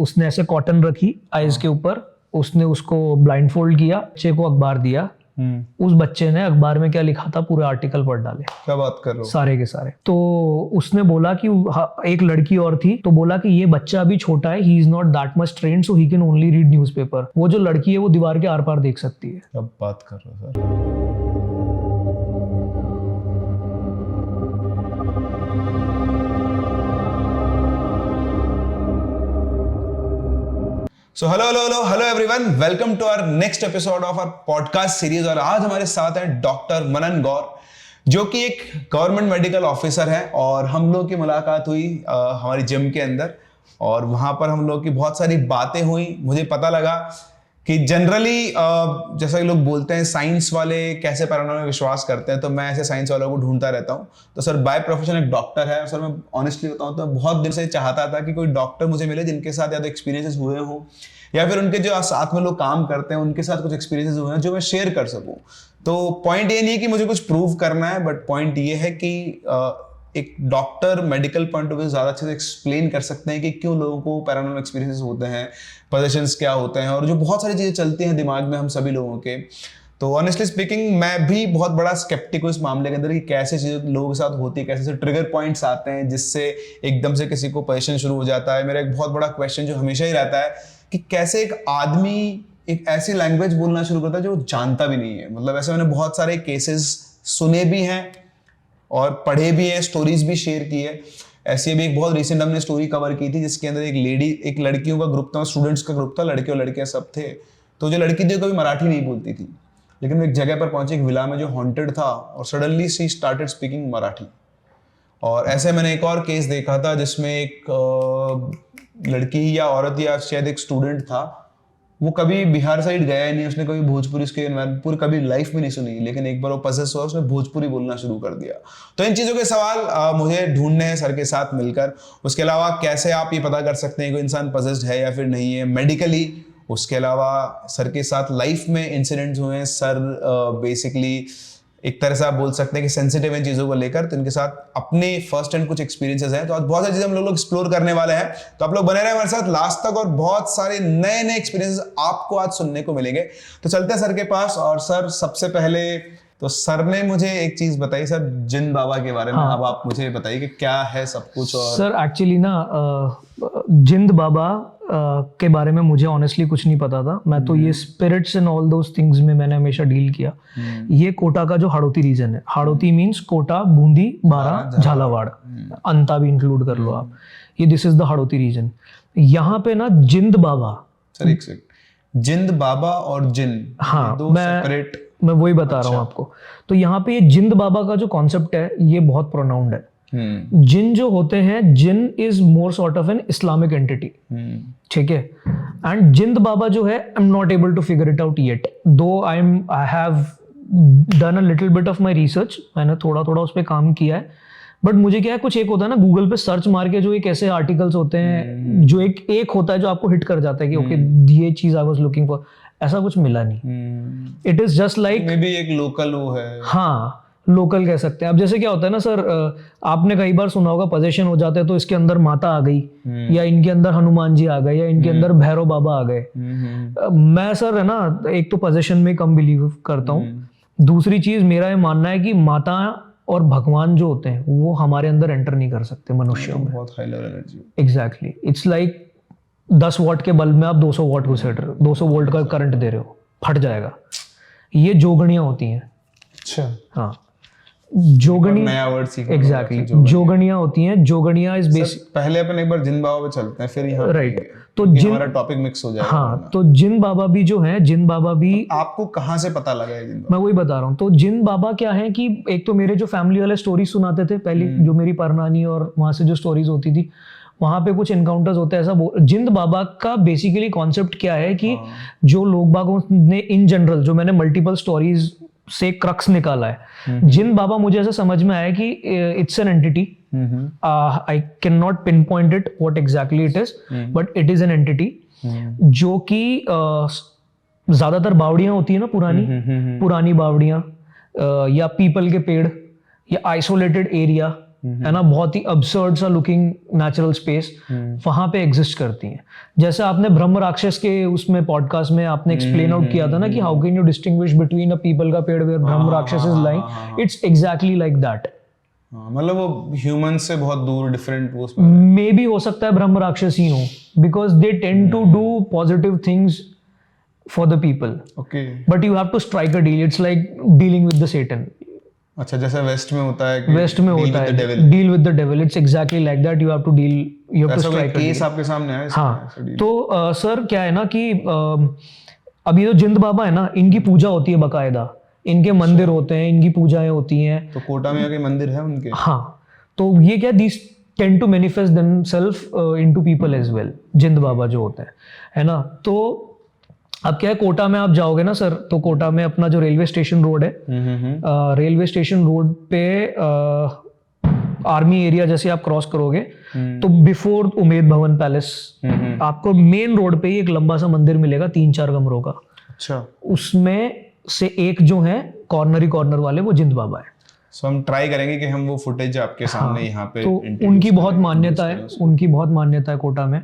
उसने ऐसे कॉटन रखी आइज के ऊपर, उसने उसको ब्लाइंड फोल्ड किया, बच्चे को अखबार दिया, उस बच्चे ने अखबार में क्या लिखा था पूरे आर्टिकल पढ़ डाले। क्या बात कर रहे हो? सारे के सारे। तो उसने बोला कि एक लड़की और थी, तो बोला कि ये बच्चा अभी छोटा है, he is not that much trained, so he can only read newspaper. वो जो लड़की है वो दीवार के आर पार देख सकती है। क्या बात कर रहे हो sir? So hello everyone, welcome to our next episode of our podcast series. और आज हमारे साथ हैं डॉक्टर मनन गौर, जो कि एक गवर्नमेंट मेडिकल ऑफिसर हैं। और हम लोग की मुलाकात हुई हमारी जिम के अंदर, और वहां पर हम लोग की बहुत सारी बातें हुई। मुझे पता लगा कि जनरली जैसा कि लोग बोलते हैं साइंस वाले कैसे पैरानॉर्मल में विश्वास करते हैं, तो मैं ऐसे साइंस वालों को ढूंढता रहता हूँ। तो सर बाय प्रोफेशन एक डॉक्टर है। सर मैं ऑनेस्टली बताऊँ तो बहुत दिन से चाहता था कि कोई डॉक्टर मुझे मिले जिनके साथ या तो एक्सपीरियंसेस हुए हों, या फिर उनके जो साथ में लोग काम करते हैं उनके साथ कुछ एक्सपीरियंसेस हुए हैं जो मैं शेयर कर सकूं। तो पॉइंट ये नहीं है कि मुझे कुछ प्रूव करना है, बट पॉइंट ये है कि एक doctor medical point of view ज़्यादा अच्छे से एक्सप्लेन कर सकते हैं कि क्यों लोगों को पैरानॉर्मल एक्सपीरियंसेस होते हैं, पोजेशंस क्या होते हैं, और जो बहुत सारी चीज़ें चलती हैं दिमाग में हम सभी लोगों के। तो ऑनेस्टली स्पीकिंग मैं भी बहुत बड़ा स्केप्टिक हूँ इस मामले के अंदर कि कैसे चीज़ें लोगों के साथ होती है, कैसे से ट्रिगर पॉइंट्स आते हैं जिससे एकदम से किसी को पोजेशन शुरू हो जाता है। मेरा एक बहुत बड़ा क्वेश्चन जो हमेशा ही रहता है कि कैसे एक आदमी एक ऐसी लैंग्वेज बोलना शुरू करता है जो जानता भी नहीं है। मतलब ऐसे मैंने बहुत सारे केसेस सुने भी हैं और पढ़े भी हैं, स्टोरीज भी शेयर की है। ऐसी भी एक बहुत रिसेंट हमने स्टोरी कवर की थी जिसके अंदर एक लड़कियों का ग्रुप था, स्टूडेंट्स का ग्रुप था, लड़के और लड़कियां सब थे। तो जो लड़की थी कभी मराठी नहीं बोलती थी, लेकिन वो एक जगह पर पहुंची, एक विला में जो हॉन्टेड था, और suddenly she started speaking Marathi. और ऐसे मैंने एक और केस देखा था जिसमें एक लड़की या औरत या शायद एक स्टूडेंट था, वो कभी बिहार साइड गया ही नहीं, उसने कभी भोजपुरी उसके पूरी कभी लाइफ में नहीं सुनी, लेकिन एक बार वो पजेस हुआ, उसने भोजपुरी बोलना शुरू कर दिया। तो इन चीज़ों के सवाल मुझे ढूंढने हैं सर के साथ मिलकर। उसके अलावा कैसे आप ये पता कर सकते हैं कोई इंसान पजेस्ड है या फिर नहीं है मेडिकली। उसके अलावा सर के साथ लाइफ में इंसिडेंट्स हुए हैं। सर बेसिकली एक तरह से आप बोल सकते हैं कि सेंसिटिव इन चीज़ों को लेकर, तो इनके साथ अपने फर्स्ट हैंड कुछ एक्सपीरियंसेस हैं। तो आज बहुत सारी चीज़ें हम लोग एक्सप्लोर करने वाले हैं, तो आप लोग बने रहे हमारे साथ लास्ट तक, और बहुत सारे नए नए एक्सपीरियंसेस आपको आज सुनने को मिलेंगे। तो चलते हैं सर के पास। और सर सबसे पहले तो सर ने मुझे एक चीज़ बताई सर जिन बाबा के बारे में। अब आप मुझे बताइए कि क्या है सब कुछ। और सर एक्चुअली ना जिंद बाबा के बारे में मुझे ऑनेस्टली कुछ नहीं पता था। मैं तो ये spirits and all those things में मैंने हमेशा डील किया। ये कोटा का जो हाड़ौती रीजन है, हाड़ौती मीन्स कोटा, बूंदी, बारा, झालावाड़, अंता भी इंक्लूड कर लो आप, ये this is the Hadoti region. यहाँ पे ना जिंद बाबा, सर एक सेकंड, जिंद बाबा और जिन, हाँ दो सेपरेट, मैं वही बता रहा हूँ आपको। तो यहाँ पे ये जिंद बाबा का जो कॉन्सेप्ट है ये बहुत प्रोनाउंड है। जिन जो होते हैं, जिन is more sort of an Islamic entity, ठीक है। एंड जिंद बाबा जो है, I am not able to figure it out yet, though I have done a little bit of my research, मैंने थोड़ा थोड़ा उस पर काम किया है। बट मुझे क्या है, कुछ एक होता है ना गूगल पे सर्च मार के, जो एक ऐसे आर्टिकल्स होते हैं जो एक होता है जो आपको हिट कर जाता है कि ओके ये चीज आई वाज लुकिंग फॉर, ऐसा कुछ मिला नहीं। It is just like may be एक लोकल वो है, हाँ लोकल कह सकते हैं। अब जैसे क्या होता है ना सर, आपने कई बार सुना होगा पोजेशन हो जाते हैं तो इसके अंदर माता आ गई, या इनके अंदर हनुमान जी आ गए, या इनके अंदर भैरव बाबा आ गए। मैं सर है ना, एक तो पोजेशन में कम बिलीव करता हूँ। दूसरी चीज मेरा ये मानना है कि माता और भगवान जो होते हैं वो हमारे अंदर एंटर नहीं कर सकते मनुष्यों में। बहुत high level energy. Exactly, it's like 10 what के बल्ब में आप 200 वॉट घुसेड़ रहे हो, 200 वोल्ट का करंट दे रहे हो, फट जाएगा। ये जोगणियां होती हैं। अच्छा, हाँ जोगणी, नया वर्ड सीखा। एग्जैक्टली, जोगणियां होती हैं। जोगणियां इज बेसिक, पहले अपन एक बार जिन बाबा पे चलते हैं, फिर यहाँ राइट। तो जिन, हमारा टॉपिक मिक्स हो जाएगा। हाँ, तो जिन बाबा भी जो है, जिन बाबा भी आपको कहाँ से पता लगा है जिन बाबा? मैं वही बता रहा हूँ। तो जिन बाबा क्या है कि एक तो मेरे जो फैमिली वाले स्टोरी सुनाते थे पहले, जो मेरी परनानी और वहां से जो स्टोरीज होती थी, वहां पे कुछ एनकाउंटर्स होते हैं ऐसा। जिंद बाबा का बेसिकली कॉन्सेप्ट क्या है कि जो लोग बागों ने इन जनरल, जो मैंने मल्टीपल स्टोरीज से क्रक्स निकाला है, जिन बाबा मुझे ऐसा समझ में आया कि it's an entity. I can not pin point it what exactly it is, but it is an entity जो कि ज्यादातर बावड़ियां होती है ना, पुरानी बावड़ियां, या पीपल के पेड़, या आइसोलेटेड एरिया, है ना, बहुत ही absurd सा लुकिंग नेचुरल स्पेस वहां पे एग्जिस्ट करती हैं। जैसे आपने ब्रह्म राक्षस के उसमें पॉडकास्ट में आपने एक्सप्लेन आउट किया था ना कि how can you distinguish between a people का पेड़ वेयर ब्रह्म राक्षस is lying, it's exactly like that. मतलब वो ह्यूमन से बहुत दूर डिफरेंट वो मे बी हो सकता है ब्रह्म राक्षस ही हो, because they tend to do positive things for the people, okay. But you have to strike a deal, it's like dealing with the Satan. अच्छा, जैसे वेस्ट में होता है कि वेस्ट में होता है deal with the devil, it's exactly like that, you have to deal, you have to strike a case आपके सामने है इसमें? हाँ, तो सर क्या है ना कि अभी जो जिंद बाबा है ना, इनकी पूजा होती है बकायदा, इनके मंदिर होते हैं, इनकी पूजाएं होती हैं। तो कोटा में आके मंदिर है उनके? हाँ, तो ये क्या, these tend to manifest themselves into people as well, Jind Baba जो होते हैं, है ना। तो अब क्या है, कोटा में आप जाओगे ना सर, तो कोटा में अपना जो रेलवे स्टेशन रोड है, रेलवे स्टेशन रोड पे आर्मी एरिया जैसे आप क्रॉस करोगे तो बिफोर उमेद भवन पैलेस आपको मेन रोड पे ही एक लंबा सा मंदिर मिलेगा 3-4 कमरों का। अच्छा। उसमें से एक जो है कॉर्नर वाले, वो जिंद बाबा है। सो हम ट्राई करेंगे कि हम वो फुटेज आपके सामने यहाँ पे तो उनकी बहुत मान्यता है, उनकी बहुत मान्यता है कोटा में।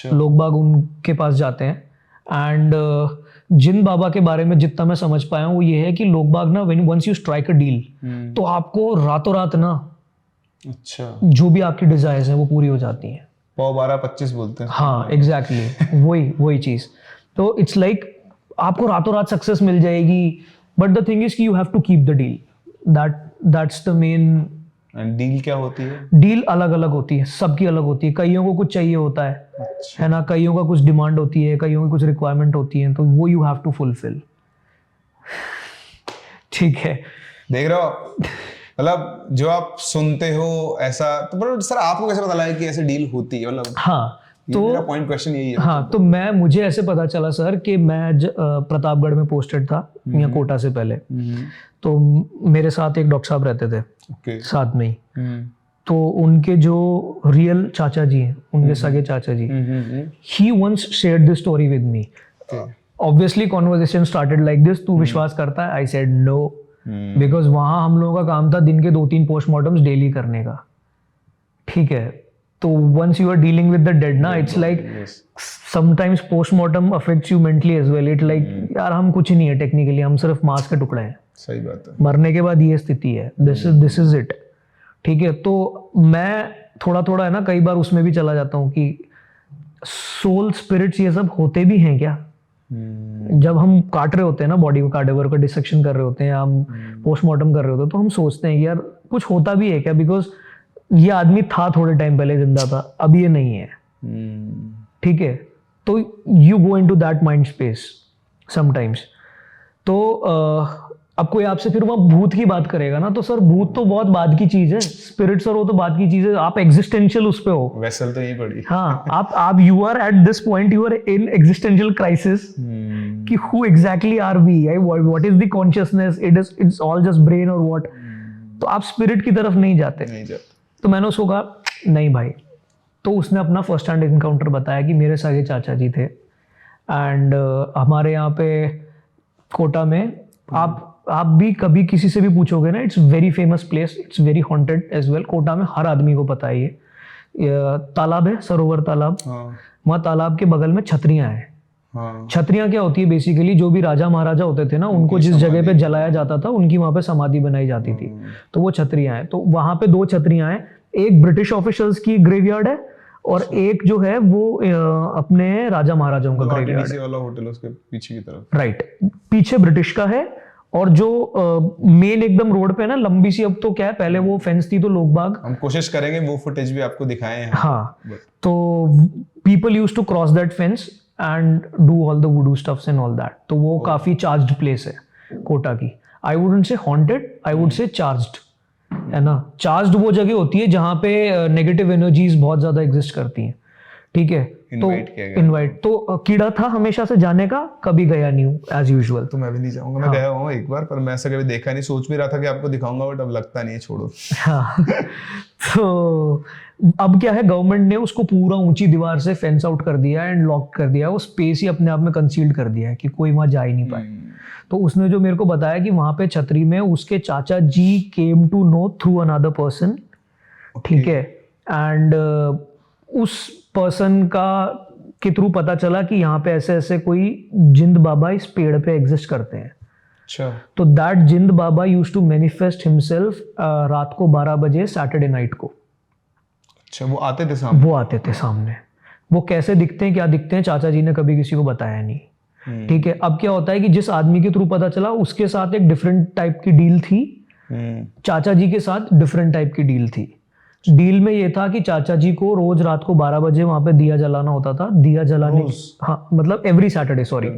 लोग बाग उनके पास जाते हैं। एंड जिन बाबा के बारे में जितना मैं समझ पाया हूँ वो ये है कि लोग बाग ना, when once you strike a deal, तो आपको रातों रात ना, अच्छा, जो भी आपकी डिजायर्स हैं वो पूरी हो जाती हैं। 12-25 बोलते हैं। हाँ, एग्जैक्टली वही चीज। तो इट्स लाइक आपको रातों रात सक्सेस मिल जाएगी, बट द थिंग इज कि you have to keep the deal, that's the main. And deal क्या होती है? डील अलग अलग होती है, सबकी अलग होती है। कईयों को कुछ चाहिए होता है, अच्छा, है ना, कईयों का कुछ डिमांड होती है, कईयों की कुछ रिक्वायरमेंट होती है, तो वो यू हैव टू फुलफिल। ठीक है, देख रहे हो, मतलब जो आप सुनते हो ऐसा, तो बट सर आपको कैसे पता लगा कि ऐसे डील होती है? मतलब हाँ, तो मेरा पॉइंट क्वेश्चन यही है। हाँ, तो मुझे ऐसे पता चला सर कि मैं प्रतापगढ़ में पोस्टेड था या कोटा से पहले, तो मेरे साथ एक डॉक्टर साहब रहते थे साथ में ही। तो उनके जो रियल चाचा जी हैं, उनके सगे चाचा जी, he once shared this story with me. Obviously conversation started like this, तू विश्वास करता है? आई सेड नो, बिकॉज वहां हम लोगों का काम था दिन के 2-3 पोस्टमार्टम्स डेली करने का। ठीक है, तो once you are dealing with the dead ना, it's like sometimes postmortem affects you mentally as well. It like यार हम कुछ नहीं है टेक्निकली, हम सिर्फ मांस के टुकड़े हैं। सही बात है। मरने के बाद ये स्थिति है, दिस इज इट। ठीक है, तो मैं थोड़ा है ना, कई बार उसमें भी चला जाता हूँ कि सोल स्पिरिट्स ये सब होते भी हैं क्या? जब हम काट रहे होते हैं ना बॉडी को, कार्डिवर का डिसेक्शन कर रहे होते हैं, हम पोस्टमार्टम कर रहे होते हैं, तो हम सोचते हैं यार कुछ होता भी है क्या, बिकॉज ये आदमी था थोड़े टाइम पहले जिंदा था, अब ये नहीं है। ठीक है, तो you go into that mind space sometimes. तो अब कोई आपसे फिर वहां भूत की बात करेगा ना, तो सर भूत तो बहुत बाद की चीज है, स्पिरिट्स और वो तो बाद की चीज है। आप एग्जिस्टेंशियल उस पे हो, वेसल तो यही पड़ी। हाँ, आप you are at this point, you are in existential crisis कि who exactly are we, what is the consciousness, it's all just brain और व्हाट। तो आप स्पिरिट की तरफ नहीं जाते। तो मैंने उसको कहा नहीं भाई। तो उसने अपना फर्स्ट हैंड इनकाउंटर बताया कि मेरे सगे चाचा जी थे, एंड हमारे यहाँ पे कोटा में आप भी कभी किसी से भी पूछोगे ना, it's very famous place, it's very haunted as well. Kota में हर आदमी को पता है ये तालाब है, सरोवर तालाब। वहाँ तालाब के बगल में छतरियाँ हैं। छतरियाँ क्या होती है? बेसिकली जो भी राजा महाराजा होते थे ना, उनको जिस जगह पे जलाया जाता था, उनकी वहाँ पे समाधि बनाई जाती थी, तो वो छतरियाँ हैं। तो वहाँ पे 2 छतरियाँ हैं, एक ब्रिटिश ऑफिशियल्स की ग्रेवयार्ड है और एक जो है वो अपने राजा महाराजाओं का ग्रेवयार्ड है। वाला होटल उसके पीछे की तरफ, राइट, पीछे ब्रिटिश का है। और जो मेन एकदम रोड पे है ना, लंबी सी, अब तो क्या है, पहले वो फेंस थी तो लोग बाग, हम कोशिश करेंगे वो फुटेज भी आपको दिखाएं हैं। हाँ, तो people used to cross that fence and do all the voodoo stuffs and all that. तो वो काफी चार्ज्ड प्लेस है कोटा की। I wouldn't say haunted, I would say charged, है ना। चार्ज्ड वो जगह होती है जहाँ पे नेगेटिव एनर्जीज बहुत ज्यादा एग्जिस्ट करती हैं। ठीक है, तो इनवाइट तो कीड़ा था हमेशा से जाने का, कभी गया नहीं हूँ एज यूजुअल। तो मैं भी नहीं जाऊंगा। मैं गया हूँ एक बार, पर मैं ऐसा कभी देखा नहीं। सोच भी रहा था कि आपको दिखाऊंगा, बट अब लगता नहीं है, छोड़ो। हाँ, तो अब क्या है, गवर्नमेंट ने उसको पूरा ऊंची दीवार से फेंस आउट कर दिया एंड लॉक कर दिया। वो स्पेस ही अपने आप में कंसील्ड कर दिया है कि कोई वहां जा ही नहीं पाए। तो उसने जो मेरे को बताया कि वहां पे छतरी में उसके चाचा जी came to know through another person ठीक है। एंड उस पर्सन का के थ्रू पता चला कि यहाँ पे ऐसे ऐसे कोई जिंद बाबा इस पेड़ पे एग्जिस्ट करते हैं। अच्छा। तो that Jind Baba used to manifest himself रात को 12 बजे सैटरडे नाइट को। अच्छा, वो आते थे सामने? वो आते थे सामने। वो कैसे दिखते हैं, क्या दिखते हैं, चाचा जी ने कभी किसी को बताया नहीं। ठीक है। अब क्या होता है कि जिस आदमी के थ्रू पता चला उसके साथ एक डिफरेंट टाइप की डील थी, चाचा जी के साथ डिफरेंट टाइप की डील थी। डील में ये था कि चाचा जी को रोज रात को 12 बजे वहां पे दिया जलाना होता था। दिया जलाने, हाँ मतलब every Saturday, sorry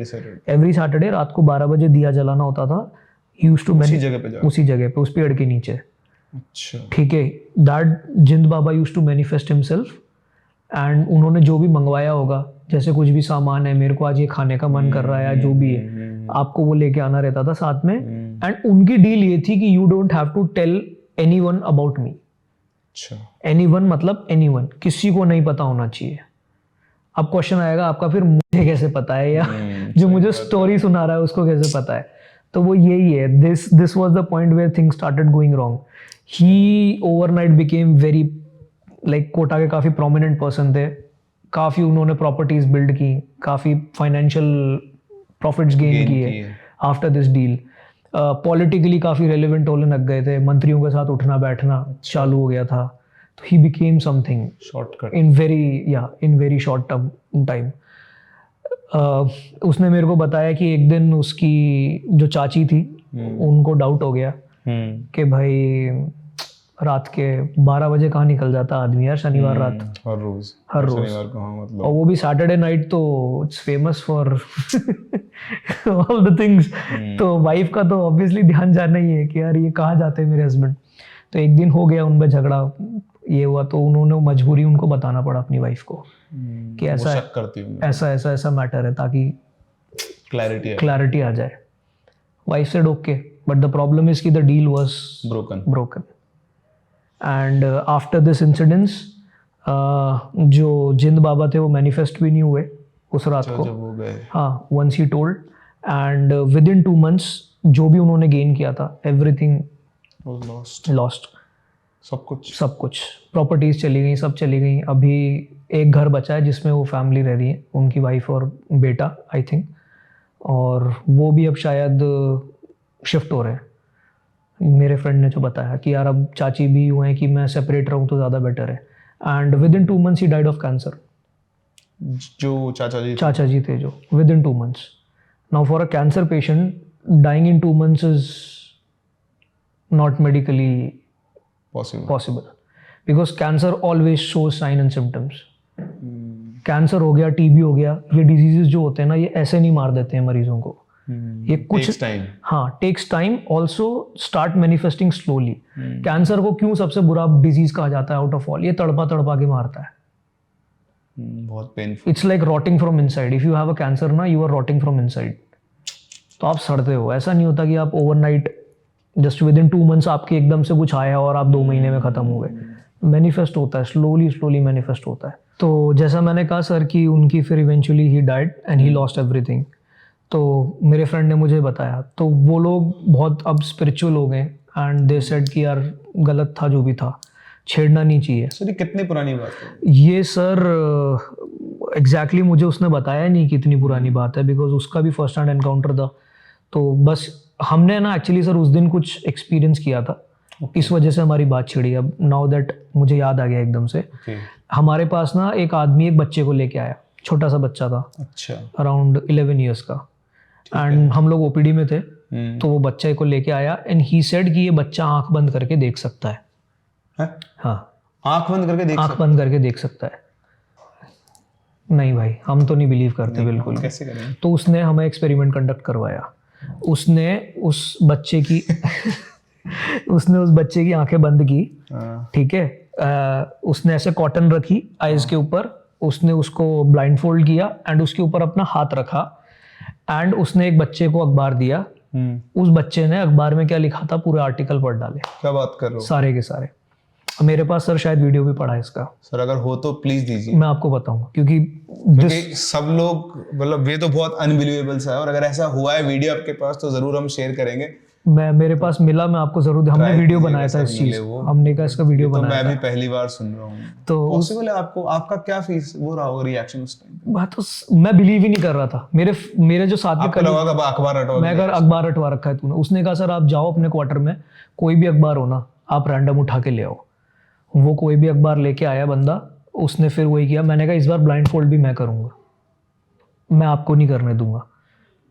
every Saturday रात को 12 बजे दिया जलाना होता था। यूज्ड टू उसी जगह पे उस पेड़ के नीचे। अच्छा। ठीक है। That Jind Baba used to manifest himself and उन्होंने जो भी मंगवाया होगा, जैसे कुछ भी सामान है, मेरे को आज ये खाने का मन कर रहा है या जो भी है, आपको वो लेके आना रहता था साथ में। एंड उनकी डील ये थी कि you don't have to tell anyone about me. अच्छा। एनीवन मतलब एनीवन, किसी को नहीं पता होना चाहिए। अब क्वेश्चन आएगा आपका, फिर मुझे कैसे पता है या जो मुझे स्टोरी सुना रहा है उसको कैसे पता है? तो वो यही है, this was the point where things started going wrong. He overnight became very like Kota के काफ़ी प्रोमिनेंट पर्सन थे। काफ़ी उन्होंने प्रॉपर्टीज बिल्ड की, काफ़ी फाइनेंशियल प्रॉफिट्स गेन किए आफ्टर दिस डील। पॉलिटिकली काफ़ी रेलिवेंट होने लग गए थे, मंत्रियों के साथ उठना बैठना चालू हो गया था। तो he became something shortcut in very short term time. उसने मेरे को बताया कि एक दिन उसकी जो चाची थी उनको डाउट हो गया कि भाई रात के 12 बजे कहाँ निकल जाता आदमी यार शनिवार रात, हर रोज शनिवार को। हाँ, मतलब और वो भी सैटरडे नाइट, तो it's famous for all the things. तो वाइफ का तो ऑब्वियसली ध्यान जाना ही है कि यार ये कहाँ जाते हैं मेरे हस्बैंड। तो एक दिन हो गया उनमें झगड़ा, ये हुआ, तो उन्होंने मजबूरी उनको बताना पड़ा अपनी वाइफ को कि ऐसा मैटर है, ताकि क्लैरिटी आ जाए। वाइफ से okay, but the problem is कि the deal was broken. And after this incidence जो जिंद बाबा थे वो मैनिफेस्ट भी नहीं हुए उस रात को। जब वो गए, हाँ, once he told, and within 2 months जो भी उन्होंने गेन किया था एवरीथिंग लॉस्ट। सब कुछ प्रॉपर्टीज चली गई, सब चली गई। अभी एक घर बचा है जिसमें वो फैमिली रह रही है, उनकी वाइफ और बेटा आई थिंक, और वो भी अब शायद शिफ्ट हो रहे हैं। मेरे फ्रेंड ने जो बताया कि यार अब चाची भी हुए हैं कि मैं सेपरेट रहूं तो ज़्यादा बेटर है। And within 2 months he died of cancer. जो चाचा जी थे जो within 2 months। Now for a cancer patient dying in 2 months is not medically possible because cancer always shows sign and symptoms. Cancer हो गया, TB हो गया, ये डिजीजेस जो होते हैं ना, ये ऐसे नहीं मार देते हैं मरीजों को। ये कुछ takes time, also start manifesting slowly. Cancer को क्यों सबसे बुरा डिजीज कहा जाता है आउट ऑफ ऑल? ये तड़पा के मारता है, बहुत painful. It's like rotting from inside. If you have a cancer ना, you are rotting from inside. तो आप सड़ते हो। ऐसा नहीं होता कि आप overnight just within 2 months आपके एकदम से कुछ आया और आप 2 महीने में खत्म हो गए। मैनिफेस्ट होता है, स्लोली मैनिफेस्ट होता है। तो जैसा मैंने कहा सर कि उनकी फिर eventually he died and he lost everything. तो मेरे फ्रेंड ने मुझे बताया, तो वो लोग बहुत अब स्पिरिचुअल हो गए एंड दे सेड कि यार गलत था जो भी था, छेड़ना नहीं चाहिए। सर ये कितनी पुरानी बात है? ये सर एग्जैक्टली मुझे उसने बताया नहीं कितनी पुरानी बात है, बिकॉज उसका भी फर्स्ट हैंड एनकाउंटर था। तो बस हमने ना एक्चुअली सर उस दिन कुछ एक्सपीरियंस किया था, इस वजह से हमारी बात छिड़ी। अब नाउ दैट मुझे याद आ गया एकदम से। हमारे पास ना एक आदमी एक बच्चे को लेके आया, छोटा सा बच्चा था, अच्छा, अराउंड 11 years का। एंड हम लोग ओपीडी में थे, तो वो बच्चे को लेके आया एंड ही सेड कि ये बच्चा आंख बंद करके देख सकता है। हाँ, आंख बंद करके देख सकता है। नहीं भाई, हम तो नहीं बिलीव करते बिल्कुल। कैसे करें? तो उसने हमें एक्सपेरिमेंट कंडक्ट करवाया। उसने उस बच्चे की आंखें बंद की, ठीक है। उसने ऐसे कॉटन रखी आईज के ऊपर, उसने उसको ब्लाइंड फोल्ड किया एंड उसके ऊपर अपना हाथ रखा एंड उसने एक बच्चे को अखबार दिया। उस बच्चे ने अखबार में क्या लिखा था पूरे आर्टिकल पढ़ डाले। क्या बात कर रहे हो? सारे के सारे। मेरे पास सर शायद वीडियो भी पड़ा है इसका। सर अगर हो तो प्लीज दीजिए, मैं आपको बताऊंगा, क्योंकि सब लोग मतलब ये तो बहुत अनबिलीवेबल सा है, और अगर ऐसा हुआ है वीडियो आपके पास तो जरूर हम शेयर करेंगे। मेरे पास मिला, मैं आपको जरूर, हमने वीडियो बनाया था इस चीज, हमने का इसका वीडियो बनाया था। मैं भी पहली बार सुन रहा हूँ। तो पॉसिबल है आपको, आपका क्या फीस वो रहा होगा रिएक्शन उस टाइम? बात तो मैं बिलीव ही नहीं कर रहा था। मेरे जो साथ में अखबार रटवा, मैं अगर अखबार रटवा रखा है तूने, उसने कहा सर आप जाओ अपने क्वार्टर में, कोई भी अखबार हो ना आप रैंडम उठा के ले आओ। वो कोई भी अखबार लेके आया बंदा, उसने फिर वही किया। मैंने कहा इस बार ब्लाइंड फोल्ड भी मैं करूंगा, मैं आपको नहीं करने दूंगा।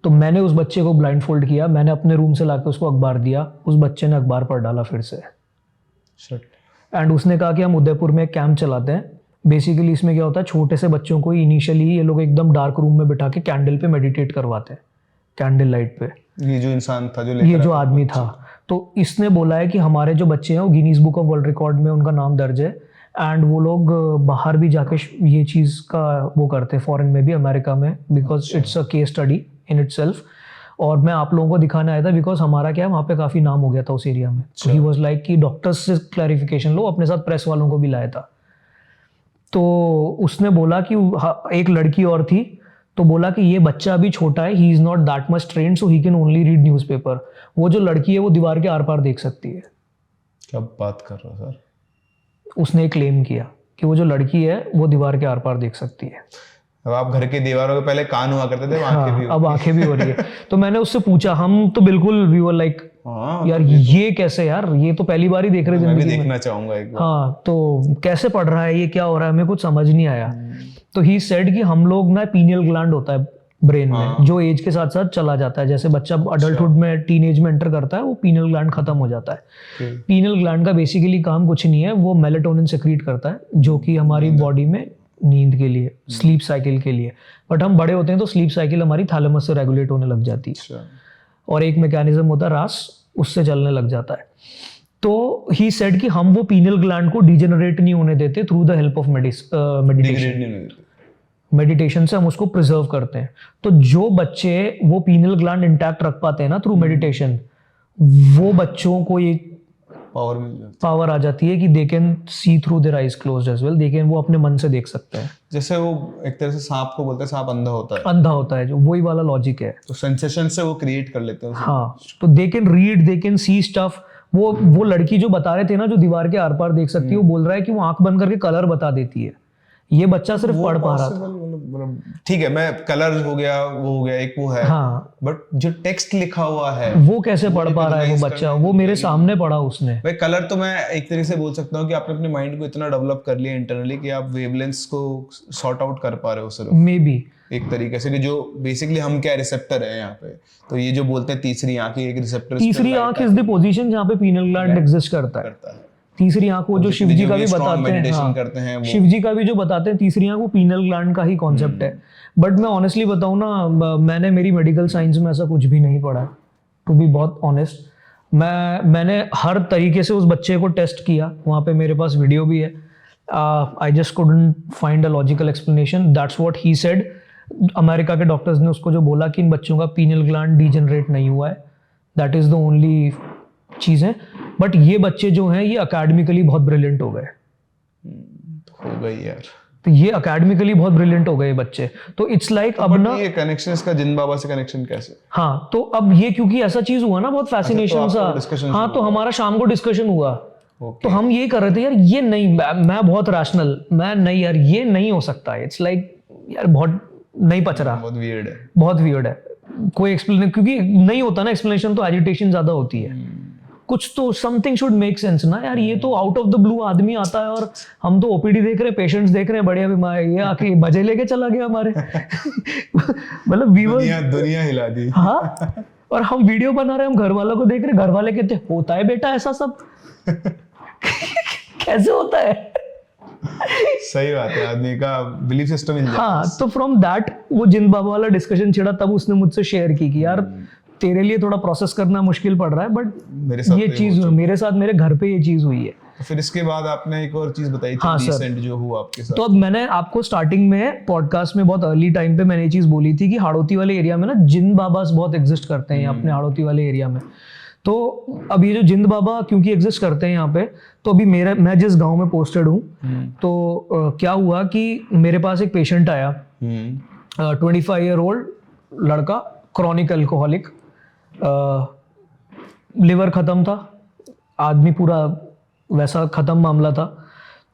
तो मैंने उस बच्चे को ब्लाइंड फोल्ड किया, मैंने अपने रूम से लाकर उसको अखबार दिया, उस बच्चे ने अखबार पढ़ डाला फिर से। एंड उसने कहा कि हम उदयपुर में एक कैंप चलाते हैं। बेसिकली इसमें क्या होता है, छोटे से बच्चों को इनिशियली ये लोग एकदम डार्क रूम में बिठा के कैंडल पे मेडिटेट करवाते हैं, कैंडल लाइट पे। ये जो इंसान था ये जो आदमी था, तो इसने बोला है कि हमारे जो बच्चे हैं वो Guinness book of world record में उनका नाम दर्ज है। एंड वो लोग बाहर भी जाके ये चीज़ का वो करते हैं, फॉरेन में भी, अमेरिका में, because it's a case study in itself. और मैं आप लोगों को दिखाने आया था बिकॉज हमारा क्या है, वहाँ पे काफ़ी नाम हो गया था उस एरिया में। तो ही वाज लाइक कि डॉक्टर्स से क्लैरिफिकेशन लो, अपने साथ प्रेस वालों को भी लाया था। तो उसने बोला कि एक लड़की और थी, तो बोला कि ये बच्चा अभी छोटा है, he is not that much trained, so he can only read newspaper. वो जो लड़की है वो दीवार के आर पार देख सकती है। क्या बात कर रहा सर? उसने क्लेम किया कि वो जो लड़की है वो दीवार के आर पार देख सकती है। अब आप घर के दीवारों के पहले कान हुआ करते थे, आंखें भी अब आंखें भी हो रही है। तो मैंने उससे पूछा, हम तो बिल्कुल वी वर लाइक यार ये कैसे यार, ये तो पहली बार ही देख रहे थे, मैं भी देखना चाहूंगा एक बार। हाँ, तो कैसे पढ़ रहा है, ये क्या हो रहा है, हमें कुछ समझ नहीं आया। तो ही सेड कि हम लोग ना, पीनियल ग्लैंड होता है ब्रेन में, जो एज के साथ साथ चला जाता है। जैसे बच्चा अडल्टहुड में, टीनेज में एंटर करता है, वो पीनियल ग्लैंड खत्म हो जाता है। पीनियल ग्लैंड का बेसिकली काम कुछ नहीं है, वो मेलेटोनिन सेक्रीट करता है, जो कि हमारी बॉडी में नींद के लिए, स्लीप साइकिल के लिए। बट हम बड़े होते हैं तो स्लीप साइकिल हमारी थैलेमस से रेगुलेट होने लग जाती है, और एक मैकेनिज्म होता है रास, उससे चलने लग जाता है। तो ही सेड कि हम वो पीनियल ग्लैंड को डिजेनरेट नहीं होने देते through the help of meditation. Meditation से हम उसको प्रिजर्व करते हैं। तो जो बच्चे वो पीनियल ग्लैंड इंटैक्ट रख पाते हैं ना थ्रू मेडिटेशन, वो बच्चों को एक पावर आ जाती है कि they can see through their eyes closed as well, they can, वो अपने मन से देख सकते हैं। जैसे वो एक तरह से सांप को बोलते हैं, सांप अंधा होता है, अंधा होता है, जो वही वाला लॉजिक है। तो सेंसेशन से वो क्रिएट कर लेते हैं। हाँ, तो they can read, they can see stuff. वो लड़की जो बता रहे थे ना, जो दीवार के आर पार देख सकती है, वो बोल रहा है कि वो आंख बंद करके कलर बता देती है। ये बच्चा सिर्फ पढ़ पा रहा था। ठीक है, मैं कलर हो गया, वो हो गया, एक वो है, हाँ, बट जो टेक्स्ट लिखा हुआ है वो कैसे पढ़ पा रहा है वो बच्चा? वो मेरे सामने पढ़ा उसने। भाई कलर तो मैं एक तरीके से बोल सकता हूँ कि आपने अपने माइंड को इतना डेवलप कर लिया इंटरनली कि आप वेवलेंथ्स को सॉर्ट आउट कर पा रहे हो सिर्फ, मे बी एक तरीके से, कि जो बेसिकली हम क्या रिसेप्टर है यहाँ पे। तो ये जो बोलते हैं तीसरी आंख, एक रिसेप्टर, तीसरी आंख इज द पोजीशन जहाँ पे पीनल ग्लैंड एग्जिस्ट करता है। तीसरी आंख वो जो शिव जी का भी बताते हैं, शिव जी का भी जो बताते हैं, तीसरी आंख वो पीनल ग्लैंड का ही कॉन्सेप्ट है। बट मैं ऑनेस्टली बताऊं ना, मैंने मेरी मेडिकल साइंस में ऐसा कुछ भी नहीं पढ़ा, टू बी बहुत ऑनेस्ट। मैंने हर तरीके से उस बच्चे को टेस्ट किया, वहाँ पे मेरे पास वीडियो भी है। I just couldn't find a logical explanation, that's what he said. America के डॉक्टर्स ने उसको जो बोला कि इन बच्चों का पीनल ग्लैंड डीजनरेट नहीं हुआ है, दैट इज द ओनली चीज़ है। बट ये बच्चे जो हैं ये अकेडमिकली बहुत ब्रिलियंट हो गए। हो गई यार, तो ये अकेडमिकली बहुत ब्रिलियंट हो गए बच्चे। तो इट्स लाइक अब ना ये कनेक्शन, इसका जिन बाबा से कनेक्शन कैसे? हाँ, तो अब ये क्योंकि ऐसा चीज हुआ ना, बहुत फैसिनेशन सा। हाँ, तो हमारा शाम को डिस्कशन हुआ। तो हम ये कर रहे थे यार, ये नहीं, मैं बहुत रैशनल, मैं नहीं यार, ये नहीं हो सकता। इट्स लाइक यार बहुत नहीं पच रहा, बहुत वियर्ड है, बहुत वियर्ड है। कोई एक्सप्लेनेशन क्योंकि नहीं होता ना एक्सप्लेनेशन, तो एजिटेशन ज्यादा होती है। कुछ तो समथिंग शुड मेक सेंस ना यार। ये तो आउट ऑफ द ब्लू आदमी आता है और हम तो ओपीडी देख रहे हैं, पेशेंट्स देख रहे हैं, बढ़िया बीमार, ये आके मजे लेके चला गया हमारे। मतलब दुनिया हिला दी। हाँ, और हम वीडियो बना रहे हैं, हम घर वालों को देख रहे हैं, घर वाले कहते होता है बेटा ऐसा सब। कैसे होता है? सही बात है, आदमी का बिलीफ सिस्टम हिल जाता है। हाँ, तो फ्रॉम दैट वो जिन बाबा वाला डिस्कशन छिड़ा, तब उसने मुझसे शेयर की कि यार तेरे लिए थोड़ा प्रोसेस करना मुश्किल पड़ रहा है, बट ये चीज मेरे साथ, मेरे घर पे ये चीज हुई है। तो फिर इसके बाद आपने एक और चीज बताई थी, हाँ रिसेंट जो हुआ आपके साथ। तो अब मैंने आपको स्टार्टिंग में पॉडकास्ट में बहुत अर्ली टाइम पे मैंने ये चीज बोली थी कि हाड़ौती वाले एरिया में ना जिन बाबास बहुत एग्जिस्ट करते हैं अपने हाड़ौती वाले एरिया में। तो अब ये जो जिंद बाबा क्योंकि एग्जिस्ट करते हैं यहाँ पे, तो अभी मैं जिस गांव में पोस्टेड हूँ, तो क्या हुआ कि मेरे पास एक पेशेंट आया, 25 ईयर ओल्ड लड़का, क्रॉनिक अल्कोहलिक, लिवर ख़त्म था, आदमी पूरा वैसा ख़त्म मामला था।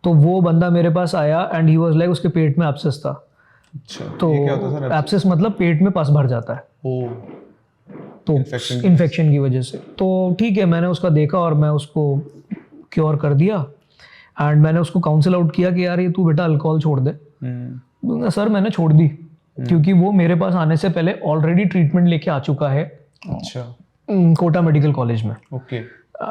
तो वो बंदा मेरे पास आया एंड ही वाज लाइक उसके पेट में एब्सेस था। अच्छा, तो ये क्या होता है सर? एब्सेस मतलब पेट में पस भर जाता है, ओ, तो इन्फेक्शन की वजह से। तो ठीक है, मैंने उसका देखा और मैं उसको क्योर कर दिया एंड मैंने उसको काउंसिल आउट किया कि यार ये तू बेटा अल्कोहल छोड़ दे। सर मैंने छोड़ दी क्योंकि वो मेरे पास आने से पहले ऑलरेडी ट्रीटमेंट लेके आ चुका है। अच्छा, कोटा मेडिकल कॉलेज में। Okay.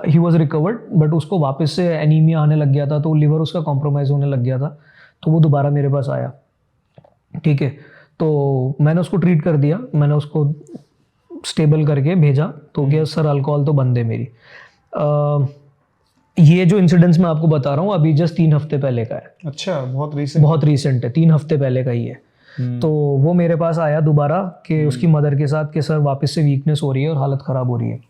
He was recovered, but उसको वापस से एनीमिया आने लग गया था, तो लिवर उसका कॉम्प्रोमाइज़ होने लग गया था, तो वो दोबारा मेरे पास आया। ठीक है, तो मैंने उसको ट्रीट कर दिया, मैंने उसको स्टेबल करके भेजा। तो क्या सर अल्कोहल तो बंद है मेरी। ये जो इंसिडेंट्स मैं आपको बता रहा हूँ अभी जस्ट 3 हफ्ते पहले का है। अच्छा, बहुत रीसेंट है, 3 हफ्ते पहले का ही है। तो वो मेरे पास आया दोबारा कि उसकी मदर के साथ कि सर वापस से वीकनेस हो रही है और हालत ख़राब हो रही है।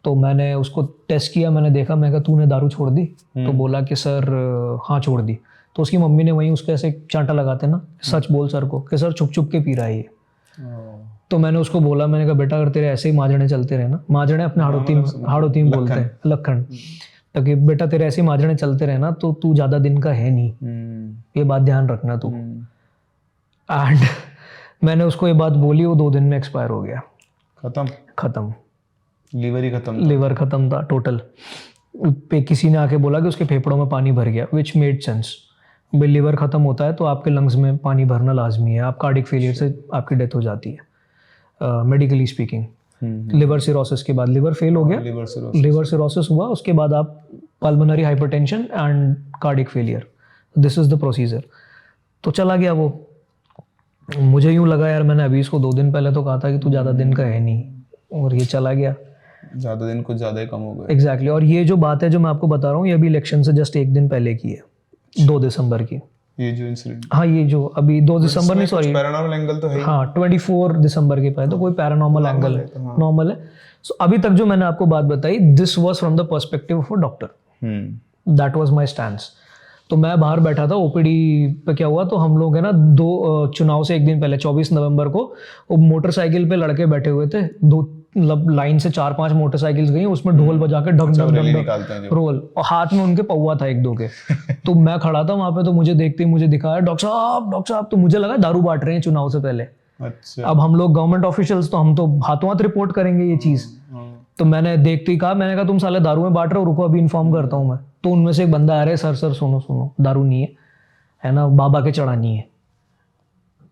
तो मैंने उसको टेस्ट किया, मैंने देखा, मैं कहा तूने दारू छोड़ दी? तो बोला कि सर हाँ छोड़ दी। तो उसकी मम्मी ने वहीं उसको ऐसे चांटा लगाते ना, सच बोल सर को कि सर छुप छुप के पी रहा है ये। तो मैंने उसको बोला, मैंने कहा बेटा अगर तेरे ऐसे ही माजने चलते रहे ना, माजने अपने हाड़ोतीम बोलते हैं, लखन, तो कि बेटा तेरे ऐसे ही माजने चलते रहे ना तो तू ज़्यादा दिन का है नहीं, ये बात ध्यान रखना तू। एंड मैंने उसको ये बात बोली, वो 2 दिन में एक्सपायर हो गया। खत्म, लिवर खत्म था टोटल। पे किसी ने आके बोला कि उसके फेफड़ों में पानी भर गया, विच मेड सेंस। भाई लिवर खत्म होता है तो आपके लंग्स में पानी भरना लाजमी है, आप कार्डिक फेलियर से आपकी डेथ हो जाती है मेडिकली स्पीकिंग। लिवर सिरोसिस के बाद लिवर फेल हो गया, लिवर सिरोसिस हुआ, उसके बाद आप pulmonary hypertension and cardiac failure, this is the procedure. तो चला गया वो। मुझे यूं लगा यार मैंने अभी इसको 2 दिन पहले तो कहा था कि तू ज़्यादा दिन का है नहीं, और ये चला गया। ज़्यादा दिन कुछ ज़्यादा ही कम हो गए। एग्जैक्टली। और ये जो बात है जो मैं आपको बता रहा हूँ ये अभी इलेक्शन से जस्ट 1 दिन पहले की है, 2 दिसंबर की। ये जो इंसिडेंट, हाँ ये जो अभी 2 दिसंबर नहीं, सॉरी, पैरानॉर्मल एंगल तो है। हाँ 24 दिसंबर के पहले तो कोई पैरानॉर्मल एंगल है, नॉर्मल है। सो अभी तक जो मैंने आपको बात बताई, this was from the perspective of a doctor, that was my stance. तो मैं बाहर बैठा था ओपीडी पे, क्या हुआ तो हम लोग है ना 2 चुनाव से 1 दिन पहले 24 नवंबर को वो मोटरसाइकिल पे लड़के बैठे हुए थे, 2 लाइन से 4-5 मोटरसाइकिल्स गई, उसमें ढोल बजा के ढक ढक रोल, और हाथ में उनके पौवा था 1-2 के। तो मैं खड़ा था वहां पे, तो मुझे देखते ही मुझे दिखाया डॉक्टर साहब, तो मुझे लगा दारू बांट रहे हैं चुनाव से पहले। अच्छा। अब हम लोग गवर्नमेंट ऑफिशियल्स तो हम तो हाथों हाथ रिपोर्ट करेंगे ये चीज। तो मैंने देखते ही कहा, मैंने कहा तुम साले दारू में बांट रहे हो, रुको अभी इन्फॉर्म करता हूँ मैं। तो उनमें से एक बंदा आ रहा है, सर सुनो, दारू नहीं है ना, बाबा के चढ़ानी है,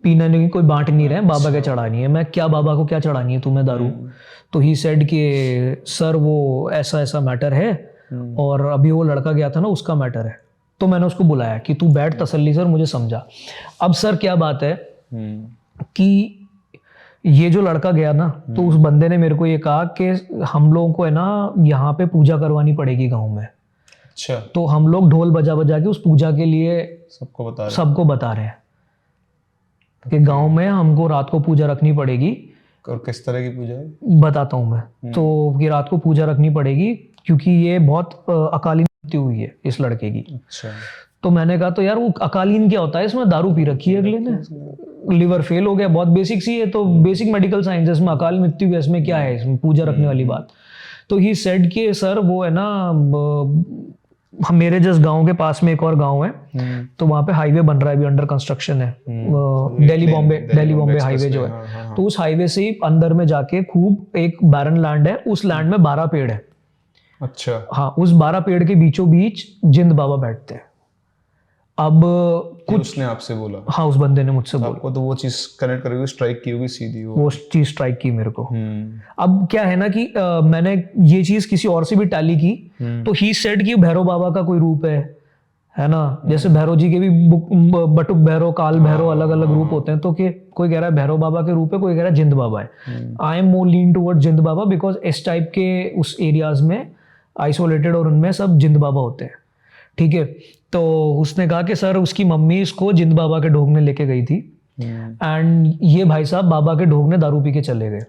पीना नहीं, कोई बांट नहीं रहे, बाबा के चढ़ानी है। मैं क्या बाबा को क्या चढ़ानी है तुम्हें दारू? तो ही सेड कि सर वो ऐसा मैटर है, और अभी वो लड़का गया था ना उसका मैटर है। तो मैंने उसको बुलाया कि तू बैठ तसल्ली सर, मुझे समझा। अब सर क्या बात है कि ये जो लड़का गया ना, तो उस बंदे ने मेरे को ये कहा कि हम लोगों को है ना यहाँ पे पूजा करवानी पड़ेगी गांव में। अच्छा। तो हम लोग ढोल बजा बजा के उस पूजा के लिए सबको बता रहे हैं कि गांव में हमको रात को पूजा रखनी पड़ेगी। और किस तरह की पूजा है बताता हूँ मैं। तो कि रात को पूजा रखनी पड़ेगी क्योंकि ये बहुत अकाली मृत्यु हुई है इस लड़के की। अच्छा। तो मैंने कहा तो यार वो अकालीन क्या होता है, इसमें दारू पी रखी है अगले ने, लिवर फेल हो गया, बहुत बेसिक सी है। तो बेसिक मेडिकल साइंसेस में अकाल मृत्यु है, इसमें क्या है, इसमें पूजा रखने वाली बात। तो ही सेड कि सर वो है ना मेरे जस्ट गांव के पास में एक और गांव है, तो वहां पे हाईवे बन रहा है, अभी अंडर कंस्ट्रक्शन है, दिल्ली बॉम्बे हाईवे जो है। तो उस हाईवे से ही अंदर में जाके खूब एक बैरन लैंड है, उस लैंड में 12 पेड़ है। अच्छा। हाँ, उस 12 पेड़ के बीचों बीच जिंद बाबा बैठते हैं। अब कुछ उसने आपसे बोला? हाँ, उस बंदे ने मुझसे बोला। आपको तो वो चीज कनेक्ट करके स्ट्राइक की होगी सीधी, वो चीज स्ट्राइक की मेरे को। अब क्या है ना कि मैंने ये चीज किसी और से भी टैली की, तो ही सेड कि भैरव बाबा का कोई रूप है ना, जैसे भैरव जी के भी बटुक भैरव, काल भैरव अलग अलग रूप होते हैं। तो कि कोई कह रहा है भैरव बाबा के रूप है, कोई कह रहा है जिंद बाबा है। I am more lean toward Jind Baba, because इस टाइप के उस एरियाज में आइसोलेटेड और उनमें सब जिंद बाबा होते हैं। ठीक है। तो उसने कहा कि सर उसकी मम्मी इसको जिंद बाबा के ढोंग में लेके गई थी, एंड ये भाई साहब बाबा के ढोंग में दारू पी के चले गए।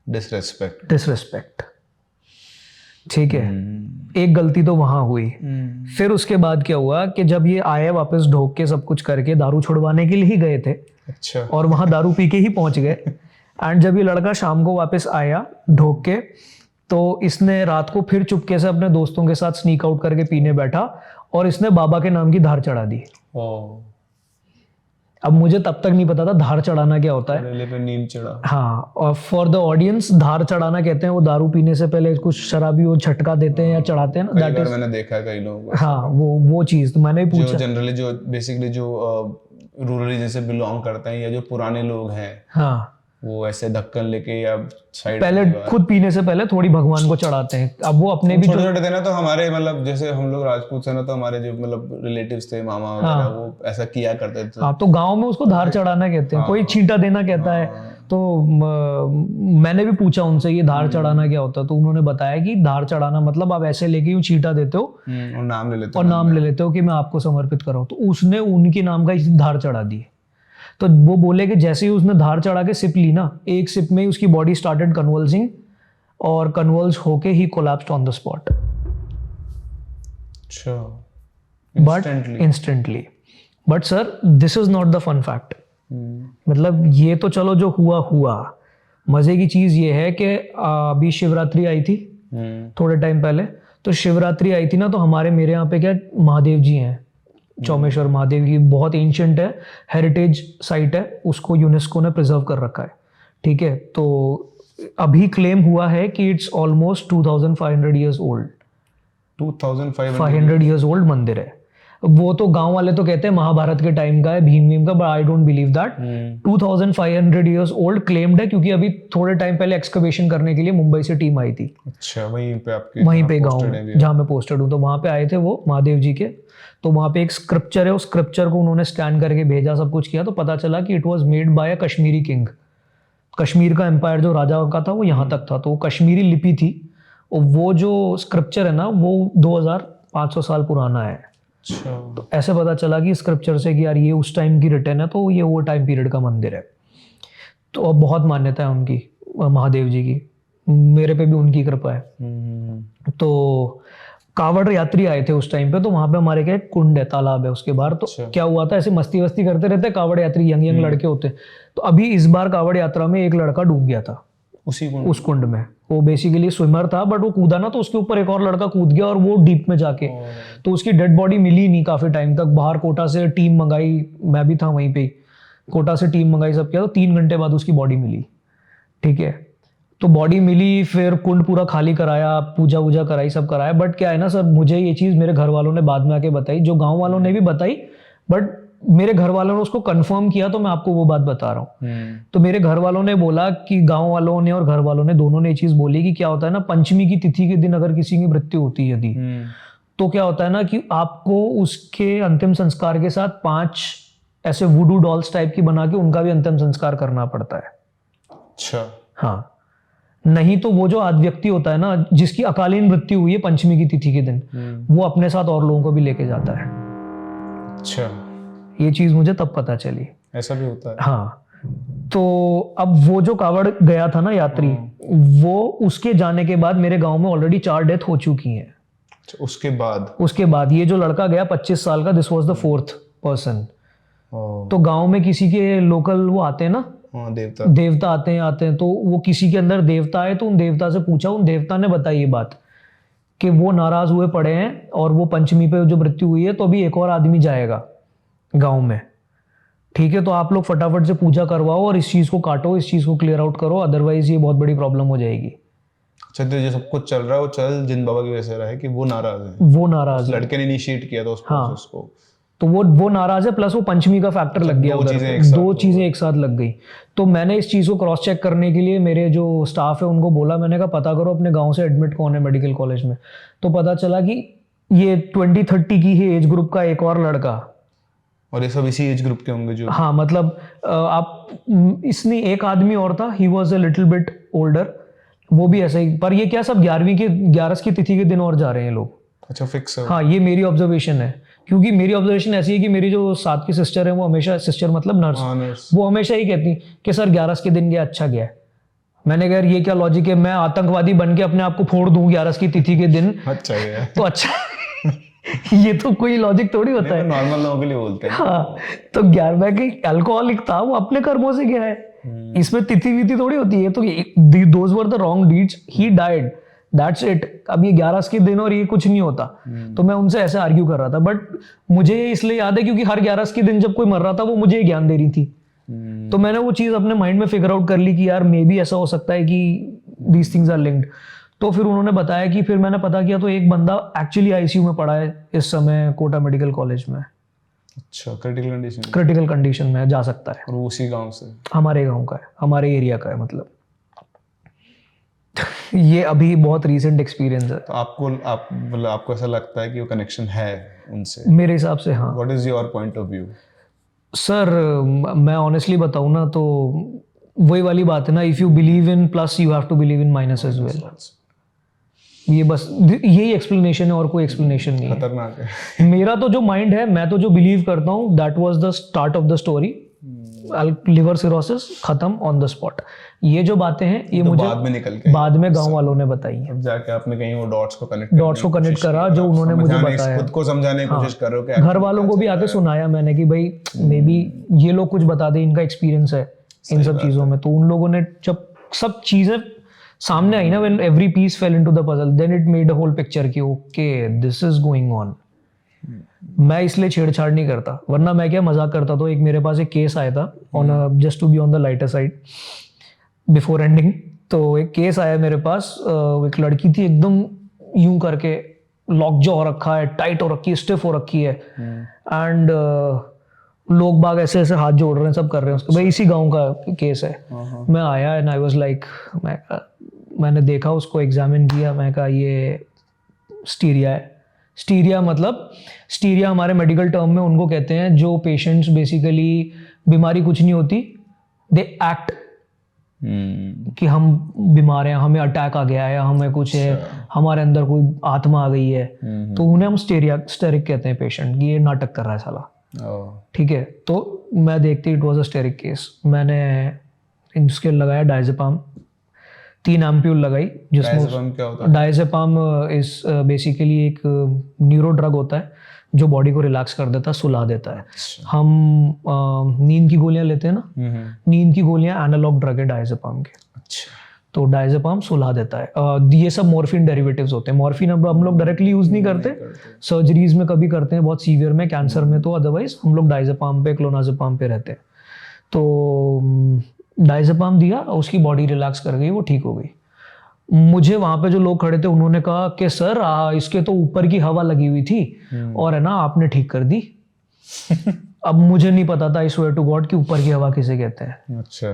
डिसरेस्पेक्ट। ठीक है। एक गलती तो वहां हुई। फिर उसके बाद क्या हुआ कि जब ये आए वापस ढोक के सब कुछ करके, दारू छुड़वाने के लिए ही गए थे। अच्छा। और वहां दारू पी के ही पहुंच गए। एंड जब ये लड़का शाम को वापस आया ढोक के, तो इसने रात को फिर चुपके से अपने दोस्तों के साथ स्नीक आउट करके पीने बैठा और इसने बाबा के नाम की धार चढ़ा दी। अब मुझे तब तक नहीं पता था धार चढ़ाना क्या होता है। पे नीम चढ़ा। हाँ, और फॉर द ऑडियंस, धार चढ़ाना कहते हैं वो दारू पीने से पहले कुछ शराबी वो झटका देते हैं या चढ़ाते हैं ना, दैट इज, मैंने देखा है कई लोगों को। हाँ, वो चीज तो मैंने भी पूछा। जनरली जो बेसिकली जो रूरल रीजन से बिलोंग करते हैं या जो पुराने लोग हैं, हाँ, वो ऐसे ढक्कन लेके या साइड पहले खुद पीने से पहले थोड़ी भगवान को चढ़ाते हैं। अब वो अपने भी छोटे छोटे थे ना, तो हमारे मतलब जैसे हम लोग राजपूत से ना, तो हमारे जो मतलब रिलेटिव्स थे, मामा वगैरह, वो ऐसा किया करते थे। हाँ, तो गांव में उसको धार चढ़ाना कहते हैं, कोई छींटा देना कहता है। तो मैंने भी पूछा उनसे ये धार चढ़ाना क्या होता है, तो उन्होंने बताया कि धार चढ़ाना मतलब आप ऐसे लेके यूं छींटा देते हो और नाम ले लेते हो कि मैं आपको समर्पित कर रहा हूं। तो उसने उनके नाम का धार चढ़ा दी। तो वो बोले कि जैसे ही उसने धार चढ़ा के सिप ली ना, एक सिप में ही उसकी बॉडी स्टार्टेड कन्वल्सिंग और कन्वल्स होके he collapsed on the spot. अच्छा, but instantly. But sir, this is not the fun fact. मतलब ये तो चलो जो हुआ, मजे की चीज ये है कि अभी शिवरात्रि आई थी थोड़े टाइम पहले। तो शिवरात्रि आई थी ना, तो मेरे यहाँ पे क्या महादेव जी हैं, चौमेश्वर महादेव की, बहुत एंशिएंट है, हेरिटेज साइट है, उसको यूनेस्को ने प्रिजर्व कर रखा है। ठीक है, तो अभी क्लेम हुआ है कि it's almost 2500 years old. 2500 years old मंदिर है वो। तो गांव वाले तो कहते हैं महाभारत के टाइम का है, भीम का, but I don't believe that. 2500 years old claimed है, क्योंकि अभी थोड़े टाइम पहले एक्सकवेशन करने के लिए मुंबई से टीम आई थी। अच्छा, वहीं पे गाँव में जहाँ मैं पोस्टेड हूँ, तो वहां पे आए थे वो महादेव जी के। तो वहां पे एक स्क्रिप्चर है, उस स्क्रिप्चर को उन्होंने स्कैन करके भेजा, सब कुछ किया, तो पता चला कि it was made by a Kashmiri king. Kashmir का एम्पायर जो राजा का था वो यहाँ तक था, तो वो कश्मीरी लिपि थी। और वो जो स्क्रिप्चर है ना, वो 2500 साल पुराना है। अच्छा, तो ऐसे पता चला कि स्क्रिप्चर से कि यार ये उस टाइम की रिटर्न है, तो ये वो टाइम पीरियड का मंदिर है। तो अब बहुत मान्यता है उनकी, महादेव जी की, मेरे पे भी उनकी कृपा है। तो कावड़ यात्री आए थे उस टाइम पे, तो वहां पे हमारे क्या कुंड है, तालाब है उसके बाहर। तो क्या हुआ था, ऐसे मस्ती वस्ती करते रहते कावड़ यात्री, यंग लड़के होते। तो अभी इस बार कावड़ यात्रा में एक लड़का डूब गया था उस कुंड में। वो बेसिकली स्विमर था, बट वो कूदा ना, तो उसके ऊपर एक और लड़का कूद गया और वो डीप में जाके, तो उसकी डेड बॉडी मिली नहीं काफी टाइम तक। बाहर कोटा से टीम मंगाई, मैं भी था वहीं पे, कोटा से टीम मंगाई, सब किया, तो 3 घंटे बाद उसकी बॉडी मिली। ठीक है, तो बॉडी मिली, फिर कुंड पूरा खाली कराया, पूजा वूजा कराई, सब कराया। बट क्या है ना सर, मुझे ये चीज मेरे घर वालों ने बाद में आके बताई, जो गांव वालों ने भी बताई, बट मेरे घर वालों ने उसको कंफर्म किया, तो मैं आपको वो बात बता रहा हूँ। तो मेरे घर वालों ने बोला कि गांव वालों ने और घर वालों ने दोनों ने ये चीज बोली कि क्या होता है ना, पंचमी की तिथि के दिन अगर किसी की मृत्यु होती है यदि, तो क्या होता है ना कि आपको उसके अंतिम संस्कार के साथ 5 ऐसे वुडू डॉल्स टाइप की बना के उनका भी अंतिम संस्कार करना पड़ता है। अच्छा, हाँ, नहीं तो वो जो आदि व्यक्ति होता है ना, जिसकी अकालीन मृत्यु हुई है पंचमी की तिथि के दिन, वो अपने साथ और लोगों को भी लेके जाता है। अच्छा, ये चीज मुझे तब पता चली। ऐसा भी होता है? हाँ, तो अब वो जो कावड़ गया था ना यात्री, वो उसके जाने के बाद मेरे गांव में ऑलरेडी 4 डेथ हो चुकी हैं। उसके बाद ये जो लड़का गया 25 साल का, this was the 4th person. तो गांव में किसी के लोकल वो आते हैं ना, देवता आते हैं, तो वो किसी के अंदर देवता है, तो उन देवता से पूछा, उन देवता ने बताई ये बात कि वो नाराज हुए पड़े हैं और वो पंचमी पे जो मृत्यु हुई है, तो अभी एक और आदमी जाएगा गांव में। ठीक है, तो आप लोग फटाफट से पूजा करवाओ और इस चीज को काटो, इस चीज को क्लियर आउट करो, अदरवाइज ये बहुत बड़ी प्रॉब्लम हो जाएगी। अच्छा, तो ये सब कुछ चल रहा है, वो चल जिन बाबा की वजह से रहा है कि वो नाराज है। लड़के ने इनिशिएट किया था उस प्रोसेस को, तो वो नाराज है, प्लस वो पंचमी का फैक्टर लग गया उधर, 2 चीजें एक साथ लग गई। तो मैंने इस चीज को क्रॉस चेक करने के लिए मेरे जो स्टाफ है उनको बोला, मैंने कहा पता करो अपने गांव से एडमिट कौन है मेडिकल कॉलेज में। तो पता चला कि ये 20-30 की ही एज ग्रुप का एक और लड़का, और ये सब इसी एज ग्रुप के होंगे जो, हाँ, मतलब इसने एक आदमी और था, he was a little bit older, वो भी ऐसे ही। पर ये क्या सब 11वीं की तिथि के दिन और जा रहे हैं लोग। अच्छा, फिक्स है? हाँ, ये मेरी ऑब्जर्वेशन है, क्योंकि मेरी ऑब्जर्वेशन ऐसी है कि मेरी जो साथ की सिस्टर है, वो हमेशा, सिस्टर मतलब नर्स, वो हमेशा ही कहती कि सर 11 के दिन गया, अच्छा गया। मैंने कहा ये क्या लॉजिक है, मैं आतंकवादी बन के अपने आप को फोड़ दूं 11 की तिथि के दिन, अच्छा गया तो अच्छा ये तो कोई लॉजिक थोड़ी होता है, नॉर्मल लोगों के लिए बोलते हैं। हाँ, तो 11 की अल्कोहलिक था, वो अपने कर्मों से गया है, इसमें तिथि विधि थोड़ी होती है। तो those were the wrong deeds, he died, that's it. अब ये 11 के दिन और ये कुछ नहीं होता। तो मैं उनसे ऐसे आर्ग्यू कर रहा था, बट मुझे ये इसलिए याद है क्योंकि हर 11 के दिन जब कोई मर रहा था वो मुझे ये ज्ञान दे रही थी। तो मैंने वो चीज अपने माइंड में फिगर आउट कर ली कि यार मे बी ऐसा हो सकता है कि दीज थिंग्स आर लिंक्ड। तो फिर उन्होंने बताया कि फिर मैंने पता किया तो एक बंदा एक्चुअली आईसीयू में पड़ा है इस समय कोटा मेडिकल कॉलेज में। अच्छा, क्रिटिकल कंडीशन में जा सकता है। और वो उसी गांव से? हमारे गांव का है, हमारे एरिया का है मतलब। ये अभी बहुत रीसेंट एक्सपीरियंस है। तो आपको ऐसा लगता है कि वो कनेक्शन है उनसे? मेरे हिसाब से हाँ। What is your point of view? Sir मैं ऑनेस्टली बताऊं ना तो वही वाली बात है ना, if you believe in plus you have to believe in minus as well. ये बस यही एक्सप्लेनेशन है और कोई एक्सप्लेनेशन नहीं है। खतरनाक है। मेरा तो जो माइंड है, मैं तो जो बिलीव करता हूँ, that was the start of the story. Liver cirrhosis खत्म ऑन द स्पॉट। ये जो बातें हैं ये तो मुझे बाद में गांव वालों ने बताई है। अब जाके आपने कहीं वो डॉट्स को कनेक्ट करा जो उन्होंने मुझे बताया। खुद को समझाने की कोशिश कर रहे हो? घर वालों को भी आके सुनाया मैंने कि भाई मे बी ये लोग कुछ बता दे, इनका एक्सपीरियंस है इन सब चीजों में। तो उन लोगों ने जब सब चीजें सामने आई ना, when every piece fell into the puzzle, then it made a whole picture कि okay this is going on. मैं इसलिए छेड़छाड़ नहीं करता, वरना मैं क्या मजाक करता। तो एक मेरे पास एक केस आया था on just to be on the lighter side before ending. तो एक केस आया मेरे पास, एक लड़की थी एकदम यूं करके लॉक जो हो रखा है, टाइट हो रखी है, स्टिफ हो रखी है, एंड लोग बाग ऐसे ऐसे हाथ जोड़ रहे हैं, सब कर रहे हैं उसको। भाई इसी गांव का केस है। मैं आया एंड आई वाज लाइक, मैंने देखा उसको, एग्जामिन किया, मैं कहा ये स्टीरिया है। स्टीरिया मतलब, स्टीरिया हमारे मेडिकल टर्म में उनको कहते हैं जो पेशेंट्स बेसिकली बीमारी कुछ नहीं होती, दे एक्ट कि हम बीमार हैं, हमें अटैक आ गया है, हमें कुछ है, हमारे अंदर कोई आत्मा आ गई है, तो उन्हें हम स्टेरिक कहते हैं पेशेंट, ये नाटक कर रहा है साला। ठीक है, तो मैं देखती it was a hysteric case. मैंने इसके लगाया डायजेपाम, 3 एम्प्यूल लगाई। जिसमें डायजेपाम इज बेसिकली एक न्यूरो ड्रग होता है जो बॉडी को रिलैक्स कर देता है, सुला देता है। हम नींद की गोलियां लेते हैं ना, नींद की गोलियां एनालॉग ड्रग है डायजेपाम के। तो डायजेपाम सुला देता है। ये सब मॉर्फिन डेरिवेटिव्स होते हैं। मॉर्फिन अब हम लोग डायरेक्टली यूज नहीं करते, सर्जरीज में कभी करते हैं बहुत सीवियर में, कैंसर में, तो अदरवाइज हम लोग डायजेपाम पे, क्लोनाजेपाम पे रहते हैं। तो डायजेपाम दिया, उसकी बॉडी रिलैक्स कर गई, वो ठीक हो गई। मुझे वहां पे जो लोग खड़े थे उन्होंने कहा कि सर इसके तो ऊपर की हवा लगी हुई थी और है ना आपने ठीक कर दी। अब मुझे नहीं पता था, आई स्वेयर टू गॉड, कि ऊपर की हवा किसे कहते हैं। अच्छा।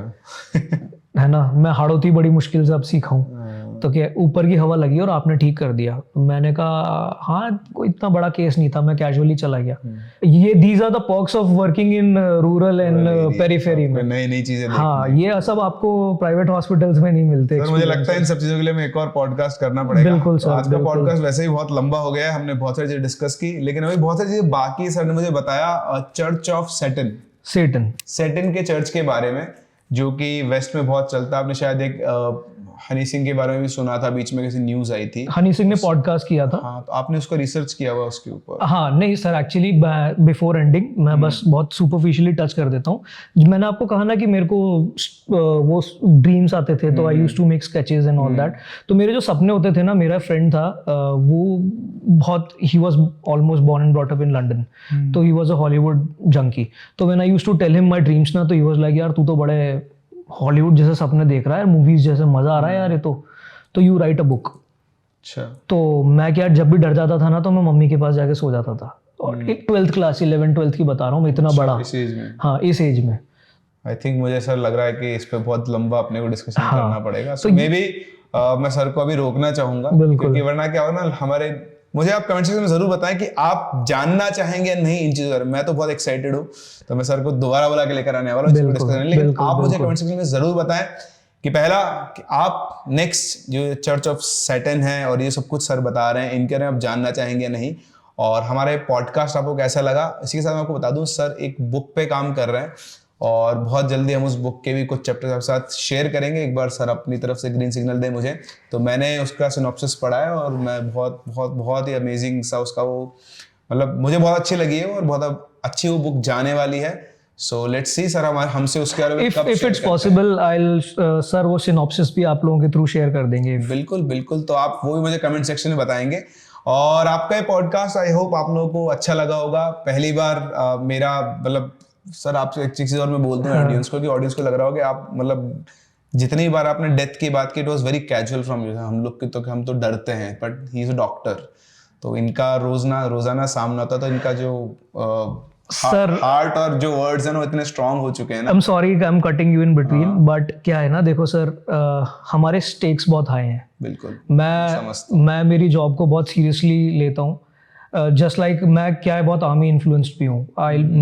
है ना, मैं हाड़ोती बड़ी मुश्किल से अब सीखा हूँ। तो क्या ऊपर की हवा लगी और आपने ठीक कर दिया। मैंने कहा हाँ, कोई इतना बड़ा केस नहीं था, मैं कैजुअली चला गया। ये these are the perks of working in rural and periphery में। नई चीजें। हाँ, ये सब आपको प्राइवेट हॉस्पिटल्स में नहीं मिलते। सर मुझे लगता है इन सब चीजों के लिए हमें एक और पॉडकास्ट करना पड़ेगा। बिल्कुल सर। आज का पॉडकास्ट वैसे ही बहुत लंबा हो गया है, हमने बहुत सारी चीजें डिस्कस की, लेकिन अभी बहुत सारी चीजें बाकी। सर ने मुझे बताया चर्च ऑफ सैटर्न के चर्च के बारे में, जो कि वेस्ट में बहुत चलता है। आपने शायद एक हनी सिंह के बारे में भी सुना था, बीच में किसी न्यूज आई थी, हनी सिंह ने पॉडकास्ट किया था। हाँ, तो आपने उसको रिसर्च किया हुआ उसके ऊपर? हाँ नहीं सर, एक्चुअली बिफोर एंडिंग मैं बस बहुत सुपरफिशियली टच कर देता हूँ। मैंने आपको कहा ना कि मेरे को वो ड्रीम्स आते थे, तो I used to make sketches and all that. तो मेरे जो सपने होते थे ना, मेरा फ्रेंड था वो बहुत, he was almost born and brought up in London, तो he was a Hollywood junkie. तो when I used to tell him my dreams ना, तो ही वाज लाइक यार तू तो बड़े हॉलीवुड जैसे सपने देख रहा है, मूवीज जैसे, मजा आ रहा है यार ये तो यू राइट अ बुक। अच्छा। तो मैं क्या, जब भी डर जाता था ना तो मैं मम्मी के पास जाके सो जाता था। और एक 12th क्लास, 11th-12th की बता रहा हूँ मैं, इतना बड़ा इस एज में। हाँ, इस एज में। आई थिंक मुझे सर लग रहा है कि इस पे बहुत लंबा अपने को डिस्कशन करना पड़ेगा। सो मे बी मैं सर को अभी रोकना चाहूंगा, क्योंकि वरना क्या होगा ना, मुझे आप कमेंट सेक्शन में जरूर बताएं कि आप जानना चाहेंगे या नहीं इन चीजों के बारे में। मैं तो बहुत एक्साइटेड हूँ, तो मैं सर को दोबारा बुला के लेकर आने वाला हूँ डिस्कशन। लेकिन आप मुझे कमेंट सेक्शन में जरूर बताएं कि पहला, कि आप नेक्स्ट जो चर्च ऑफ सैटर्न है और ये सब कुछ सर बता रहे हैं, इनके बारे में आप जानना चाहेंगे या नहीं, और हमारे पॉडकास्ट आपको कैसा लगा। इसी के साथ मैं आपको बता दूं, सर एक बुक पे काम कर रहे हैं और बहुत जल्दी हम उस बुक के भी कुछ चैप्टर्स आपके साथ शेयर करेंगे। एक बार सर अपनी तरफ से ग्रीन सिग्नल दें मुझे। तो मैंने उसका सिनॉप्सिस पढ़ा है और मैं बहुत ही अमेजिंग सा उसका वो, मतलब मुझे बहुत अच्छी लगी है और बहुत अच्छी वो बुक जाने वाली है। सो लेट्स सी सर, हमारे हमसे उसके बारे में कब if it's possible I will sir वो सिनॉप्सिस भी आप लोगों के थ्रू शेयर कर देंगे। बिल्कुल बिल्कुल, तो आप वो भी मुझे कमेंट सेक्शन में बताएंगे। और आपका ये पॉडकास्ट आई होप आप लोगों को अच्छा लगा होगा। पहली बार मेरा मतलब सर आपसे एक चीज और मैं बोलता हूँ ऑडियंस को, कि ऑडियंस को लग रहा होगा कि आप मतलब जितनी बार आपने डेथ की बात की it was very casual from you. हम लोग के तो हम तो डरते हैं, but he is a doctor, तो इनका रोजाना सामना होता, तो इनका जो सर हार्ट और जो वर्ड्स हैं वो इतने स्ट्रांग हो चुके हैं ना। I am sorry I am cutting you in between, but क्या है ना, देखो सर हमारे स्टेक्स बहुत हाई हैं। बिल्कुल, मैं मेरी जॉब को बहुत सीरियसली लेता हूँ। जस्ट लाइक मैं क्या है, बहुत आर्मी इन्फ्लुएंस्ड भी हूँ।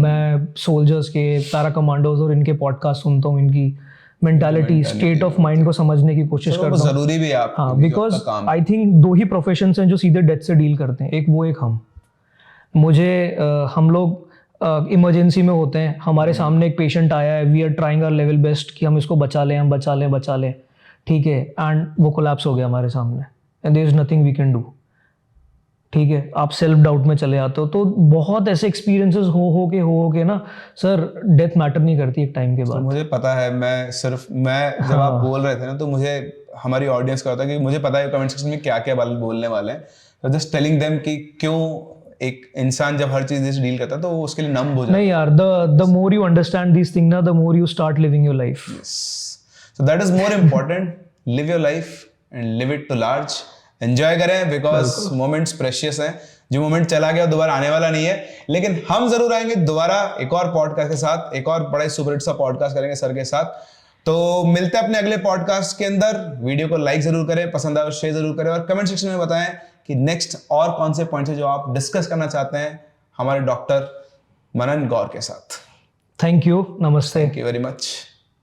मैं सोल्जर्स के, पैरा कमांडोज और इनके पॉडकास्ट सुनता हूँ, इनकी मेंटालिटी, स्टेट ऑफ माइंड को समझने की कोशिश करता हूँ। जरूरी भी है आप, हाँ, बिकॉज आई थिंक दो ही प्रोफेशंस हैं जो सीधे डेथ से डील करते हैं, एक वो एक हम। हम लोग इमरजेंसी में होते हैं, हमारे सामने एक पेशेंट आया है, we are trying our level best कि हम इसको बचा लें, ठीक है, एंड वो कोलैप्स हो गया हमारे सामने, and there is nothing we can do. ठीक है, आप सेल्फ डाउट में चले आते हो। तो बहुत ऐसे एक्सपीरियंसेस हो के ना सर, डेथ मैटर नहीं करती एक टाइम के बाद। तो मुझे पता है, मैं जब आप बोल रहे थे ना, तो मुझे हमारी ऑडियंस का होता है कि मुझे पता है कमेंट सेक्शन में क्या क्या बोलने वाले हैं, तो जस्ट टेलिंग देम कि क्यों एक इंसान जब हर चीज डील करता है तो वो उसके लिए नम हो जाता है। नहीं यार, the more you understand this thing ना, the more you start living your life. So that is more important, live your life and live it to large. Enjoy करें, बिकॉज मोमेंट्स प्रेशियस हैं। जो मोमेंट चला गया दोबारा आने वाला नहीं है, लेकिन हम जरूर आएंगे दोबारा एक और पॉडकास्ट के साथ, एक और बड़ा सुपर हिट सा पॉडकास्ट करेंगे सर के साथ। तो मिलते हैं अपने अगले पॉडकास्ट के अंदर। वीडियो को लाइक जरूर करें, पसंद आए शेयर जरूर करें, और कमेंट सेक्शन में बताएं कि नेक्स्ट और कौन से पॉइंट्स है जो आप डिस्कस करना चाहते हैं हमारे डॉक्टर मनन गौर के साथ। थैंक यू, नमस्ते। Thank you very much.